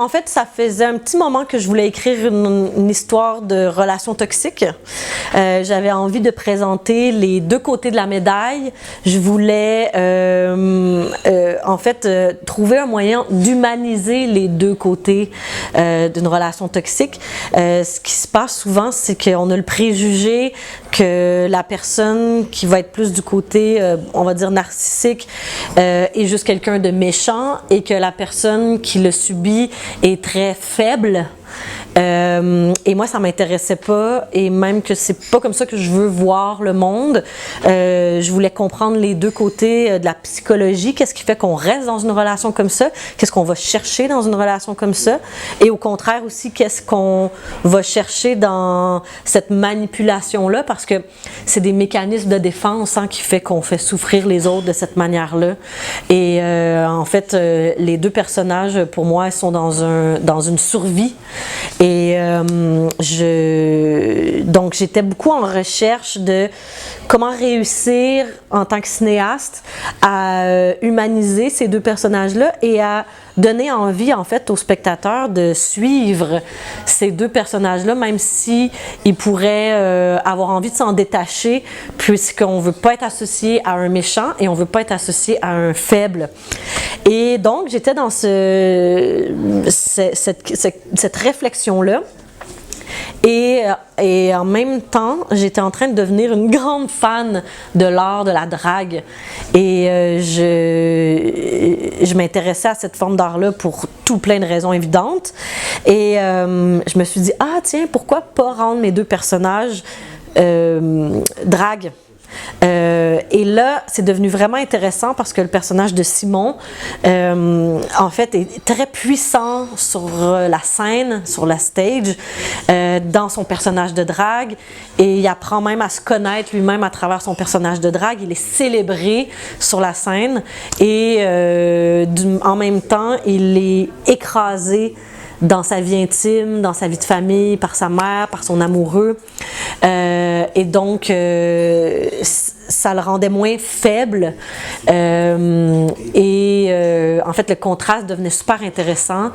en fait, ça faisait un petit moment que je voulais écrire une histoire de relations toxiques. J'avais envie de présenter les deux côtés de la médaille. Je voulais, en fait, trouver un moyen d'humaniser les deux côtés d'une relation toxique. Ce qui se passe souvent, c'est qu'on a le préjugé que la personne qui va être plus du côté, on va dire, narcissique, est juste quelqu'un de méchant et que la personne qui le subit est très faible. Et moi, ça m'intéressait pas, et même que c'est pas comme ça que je veux voir le monde. Je voulais comprendre les deux côtés de la psychologie. Qu'est-ce qui fait qu'on reste dans une relation comme ça? Qu'est-ce qu'on va chercher dans une relation comme ça? Et au contraire aussi, qu'est-ce qu'on va chercher dans cette manipulation-là? Parce que c'est des mécanismes de défense qui fait qu'on fait souffrir les autres de cette manière-là. Et en fait, les deux personnages, pour moi, sont dans une survie. Et donc j'étais beaucoup en recherche de comment réussir en tant que cinéaste à humaniser ces deux personnages-là et à donner envie en fait aux spectateurs de suivre ces deux personnages-là, même si ils pourraient avoir envie de s'en détacher, puisqu'on veut pas être associé à un méchant et on veut pas être associé à un faible. Et donc j'étais dans cette réflexion-là. Et en même temps, j'étais en train de devenir une grande fan de l'art de la drague. Et je m'intéressais à cette forme d'art-là pour tout plein de raisons évidentes. Et je me suis dit, ah tiens, pourquoi pas rendre mes deux personnages drague? Et là, c'est devenu vraiment intéressant parce que le personnage de Simon, en fait, est très puissant sur la scène, sur la stage, dans son personnage de drague. Et il apprend même à se connaître lui-même à travers son personnage de drague. Il est célébré sur la scène et en même temps, il est écrasé dans sa vie intime, dans sa vie de famille, par sa mère, par son amoureux. Et donc, ça le rendait moins faible. En fait, le contraste devenait super intéressant.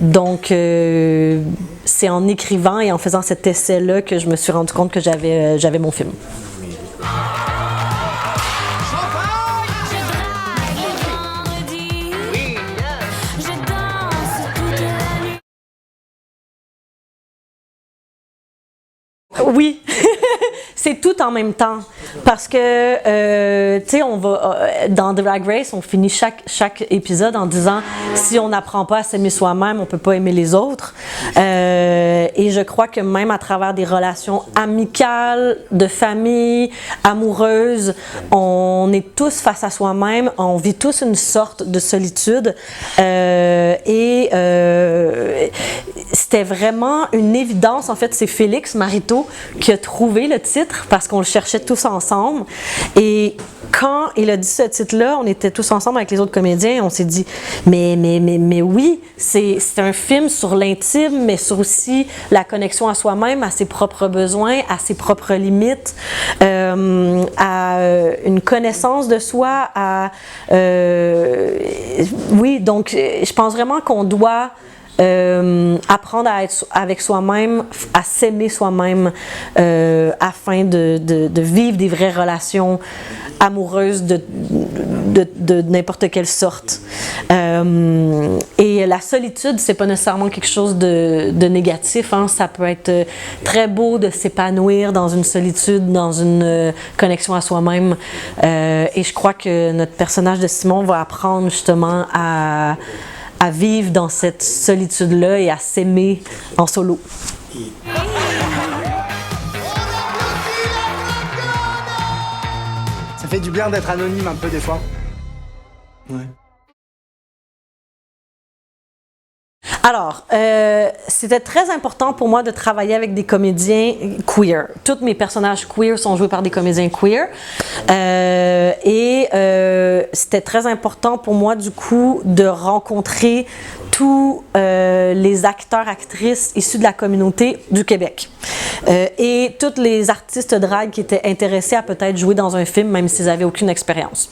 Donc, c'est en écrivant et en faisant cet essai-là que je me suis rendu compte que j'avais mon film. Oui, c'est tout en même temps. Parce que, tu sais, on va dans Drag Race, on finit chaque épisode en disant si on n'apprend pas à s'aimer soi-même, on peut pas aimer les autres. Et je crois que même à travers des relations amicales, de famille, amoureuses, on est tous face à soi-même, on vit tous une sorte de solitude. C'était vraiment une évidence. En fait, c'est Félix Marito qui a trouvé le titre parce qu'on le cherchait tous ensemble. Et quand il a dit ce titre-là, on était tous ensemble avec les autres comédiens, on s'est dit mais oui, c'est un film sur l'intime, mais sur aussi la connexion à soi-même, à ses propres besoins, à ses propres limites, à une connaissance de soi, oui, donc je pense vraiment qu'on doit apprendre à être avec soi-même, à s'aimer soi-même afin de vivre des vraies relations amoureuses de n'importe quelle sorte. Et la solitude, c'est pas nécessairement quelque chose de négatif, hein. Ça peut être très beau de s'épanouir dans une solitude, dans une connexion à soi-même. Et je crois que notre personnage de Simon va apprendre justement à vivre dans cette solitude-là et à s'aimer en solo. Ça fait du bien d'être anonyme un peu des fois. Ouais. Alors, c'était très important pour moi de travailler avec des comédiens queer. Tous mes personnages queer sont joués par des comédiens queer. C'était très important pour moi, du coup, de rencontrer tous les acteurs, actrices issus de la communauté du Québec. et tous les artistes drag qui étaient intéressés à peut-être jouer dans un film, même s'ils n'avaient aucune expérience.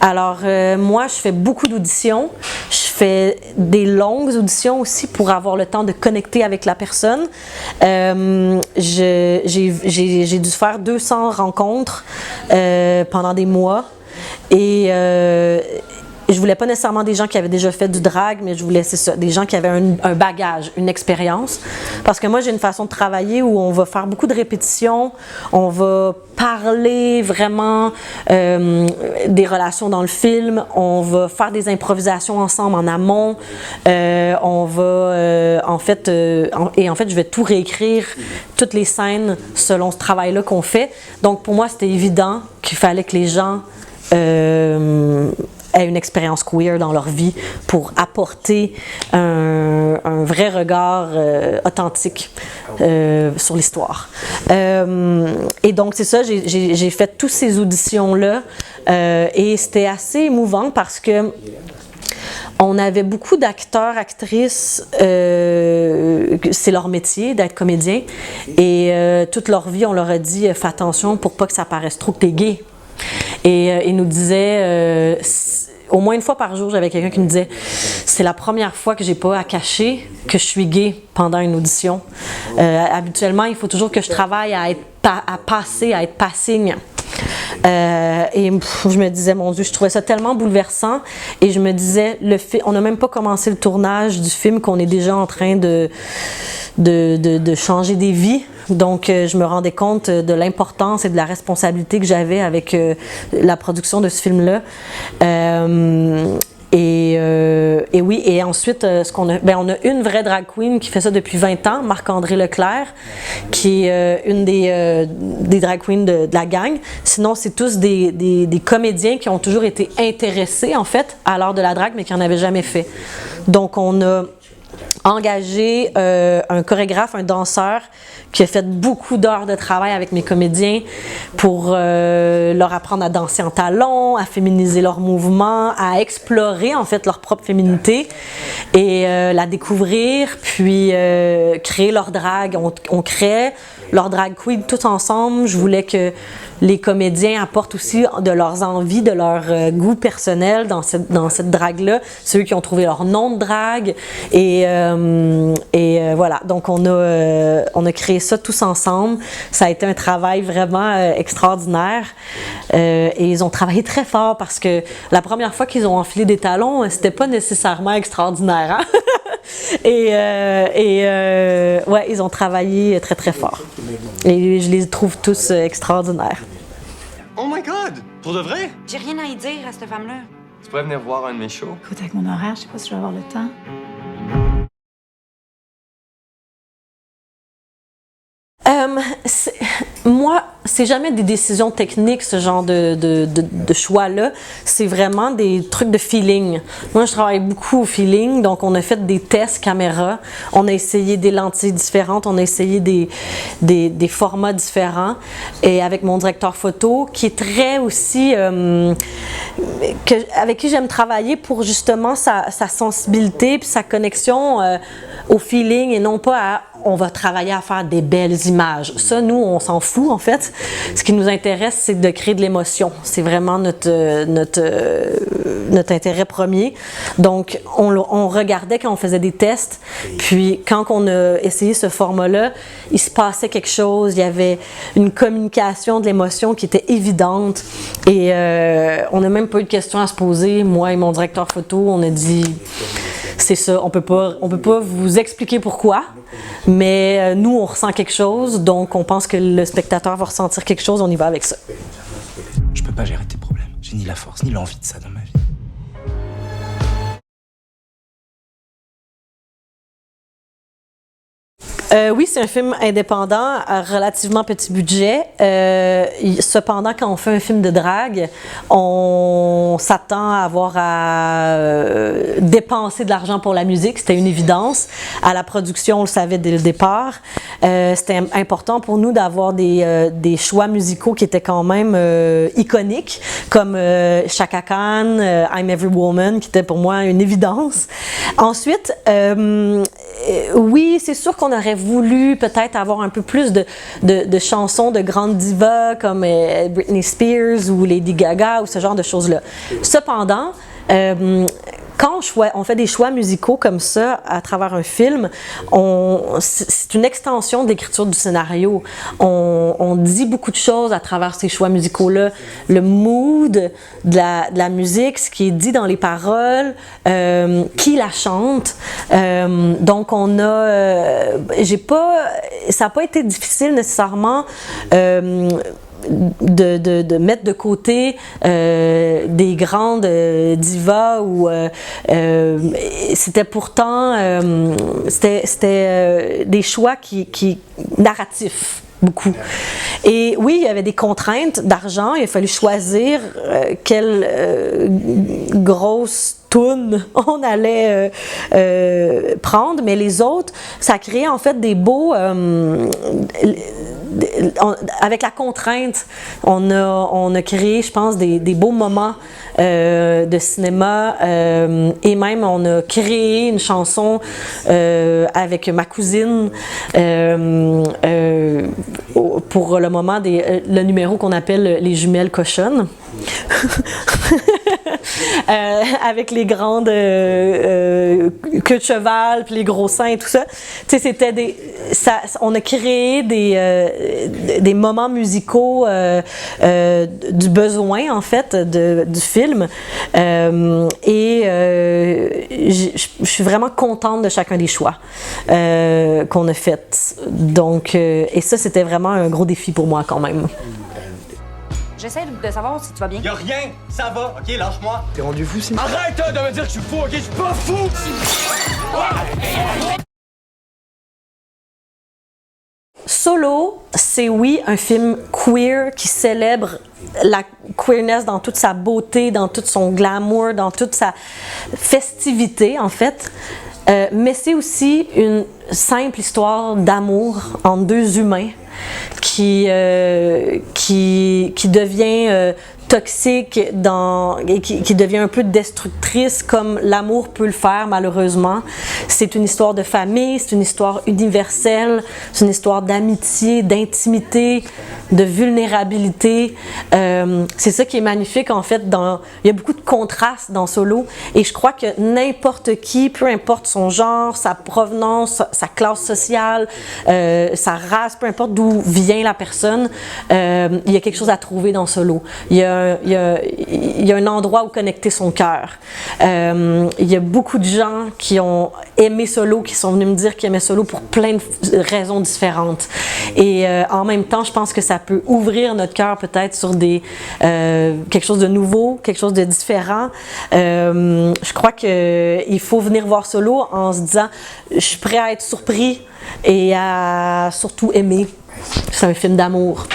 Alors, moi, je fais beaucoup d'auditions. Je fais des longues auditions aussi pour avoir le temps de connecter avec la personne. J'ai dû faire 200 rencontres pendant des mois. Et je voulais pas nécessairement des gens qui avaient déjà fait du drag, mais je voulais, c'est ça, des gens qui avaient un bagage, une expérience. Parce que moi, j'ai une façon de travailler où on va faire beaucoup de répétitions, on va parler vraiment des relations dans le film, on va faire des improvisations ensemble en amont, on va, en fait, je vais tout réécrire, toutes les scènes selon ce travail-là qu'on fait. Donc, pour moi, c'était évident qu'il fallait que les gens aient une expérience queer dans leur vie pour apporter un vrai regard authentique sur l'histoire. Et donc, c'est ça, j'ai fait toutes ces auditions-là et c'était assez émouvant parce que on avait beaucoup d'acteurs, actrices, c'est leur métier d'être comédien et toute leur vie, on leur a dit « fais attention pour pas que ça paraisse trop que t'es gay ». Et ils nous disaient, au moins une fois par jour, j'avais quelqu'un qui me disait « c'est la première fois que j'ai pas à cacher que je suis gay pendant une audition. Habituellement, il faut toujours que je travaille à être passing. » Et je me disais, mon Dieu, je trouvais ça tellement bouleversant et je me disais, on n'a même pas commencé le tournage du film qu'on est déjà en train de changer des vies. Donc, je me rendais compte de l'importance et de la responsabilité que j'avais avec la production de ce film-là. Et oui, et ensuite, on a une vraie drag queen qui fait ça depuis 20 ans, Marc-André Leclerc, qui est une des drag queens de la gang. Sinon, c'est tous des comédiens qui ont toujours été intéressés, en fait, à l'art de la drague, mais qui n'en avaient jamais fait. Donc, on a engagé un chorégraphe, un danseur qui a fait beaucoup d'heures de travail avec mes comédiens pour leur apprendre à danser en talons, à féminiser leurs mouvements, à explorer en fait leur propre féminité et la découvrir, puis créer leur drague. On crée leur drag queen tout ensemble. Je voulais que les comédiens apportent aussi de leurs envies, de leur goût personnel dans cette drague-là. Ceux qui ont trouvé leur nom de drague. Et voilà, donc on a créé ça tous ensemble. Ça a été un travail vraiment extraordinaire. Et ils ont travaillé très fort parce que la première fois qu'ils ont enfilé des talons, c'était pas nécessairement extraordinaire. Hein? Ouais, ils ont travaillé très très fort. Et je les trouve tous extraordinaires. Oh my God! Pour de vrai? J'ai rien à y dire à cette femme-là. Tu pourrais venir voir un de mes shows? Écoute, avec mon horaire, je sais pas si je vais avoir le temps. Moi, c'est jamais des décisions techniques, ce genre de choix-là. C'est vraiment des trucs de feeling. Moi, je travaille beaucoup au feeling, donc on a fait des tests caméra. On a essayé des lentilles différentes, on a essayé des formats différents. Et avec mon directeur photo, qui est très aussi... avec qui j'aime travailler pour justement sa sensibilité puis sa connexion au feeling et non pas à on va travailler à faire des belles images. Ça, nous, on s'en fout en fait. Ce qui nous intéresse, c'est de créer de l'émotion. C'est vraiment notre intérêt premier. Donc, on regardait quand on faisait des tests, puis quand on a essayé ce format-là, il se passait quelque chose, il y avait une communication de l'émotion qui était évidente et on n'a même pas eu de questions à se poser. Moi et mon directeur photo, on a dit... C'est ça, on peut pas vous expliquer pourquoi, mais nous, on ressent quelque chose, donc on pense que le spectateur va ressentir quelque chose, on y va avec ça. Je peux pas gérer tes problèmes. J'ai ni la force, ni l'envie de ça dans ma vie. Oui, c'est un film indépendant, à relativement petit budget. Cependant, quand on fait un film de drague, on s'attend à avoir à dépenser de l'argent pour la musique. C'était une évidence. À la production, on le savait dès le départ. C'était important pour nous d'avoir des choix musicaux qui étaient quand même iconiques, comme Chaka Khan, I'm Every Woman, qui était pour moi une évidence. Ensuite, oui, c'est sûr qu'on aurait voulu peut-être avoir un peu plus de chansons de grandes divas comme Britney Spears ou Lady Gaga ou ce genre de choses-là. Cependant, quand on fait des choix musicaux comme ça à travers un film, c'est une extension de l'écriture du scénario. On dit beaucoup de choses à travers ces choix musicaux-là. Le mood de la musique, ce qui est dit dans les paroles, qui la chante. Donc on a, ça n'a pas été difficile nécessairement. De mettre de côté des grandes divas ou c'était pourtant c'était des choix qui narratifs beaucoup. Et oui, il y avait des contraintes d'argent, il a fallu choisir quelle grosse toune on allait prendre, mais les autres, ça créait en fait des beaux avec la contrainte, on a créé, je pense, des beaux moments de cinéma et même on a créé une chanson avec ma cousine pour le moment le numéro qu'on appelle les jumelles cochonnes. Avec les grandes queues de cheval puis les gros seins et tout ça. Tu sais, c'était on a créé des moments musicaux du besoin en fait du film et je suis vraiment contente de chacun des choix qu'on a fait. Donc et ça c'était vraiment un gros défi pour moi quand même. J'essaie de savoir si tu vas bien. Y'a rien, ça va, ok, lâche-moi. T'es rendu fou, c'est... Arrête de me dire que je suis fou, ok, je suis pas fou. Solo, c'est oui un film queer qui célèbre la queerness dans toute sa beauté, dans tout son glamour, dans toute sa festivité en fait. Mais c'est aussi une simple histoire d'amour entre deux humains qui devient toxique et qui devient un peu destructrice comme l'amour peut le faire malheureusement. C'est une histoire de famille, c'est une histoire universelle, c'est une histoire d'amitié, d'intimité, de vulnérabilité. C'est ça qui est magnifique en fait. Il y a beaucoup de contrastes dans Solo et je crois que n'importe qui, peu importe son genre, sa provenance, sa classe sociale, sa race, peu importe d'où vient la personne, il y a quelque chose à trouver dans Solo. Il y a un endroit où connecter son cœur. Il y a beaucoup de gens qui ont aimé Solo, qui sont venus me dire qu'ils aimaient Solo pour plein de raisons différentes. Et en même temps, je pense que ça peut ouvrir notre cœur peut-être sur quelque chose de nouveau, quelque chose de différent. Je crois qu'il faut venir voir Solo en se disant « je suis prêt à être surpris et à surtout aimer ». C'est un film d'amour.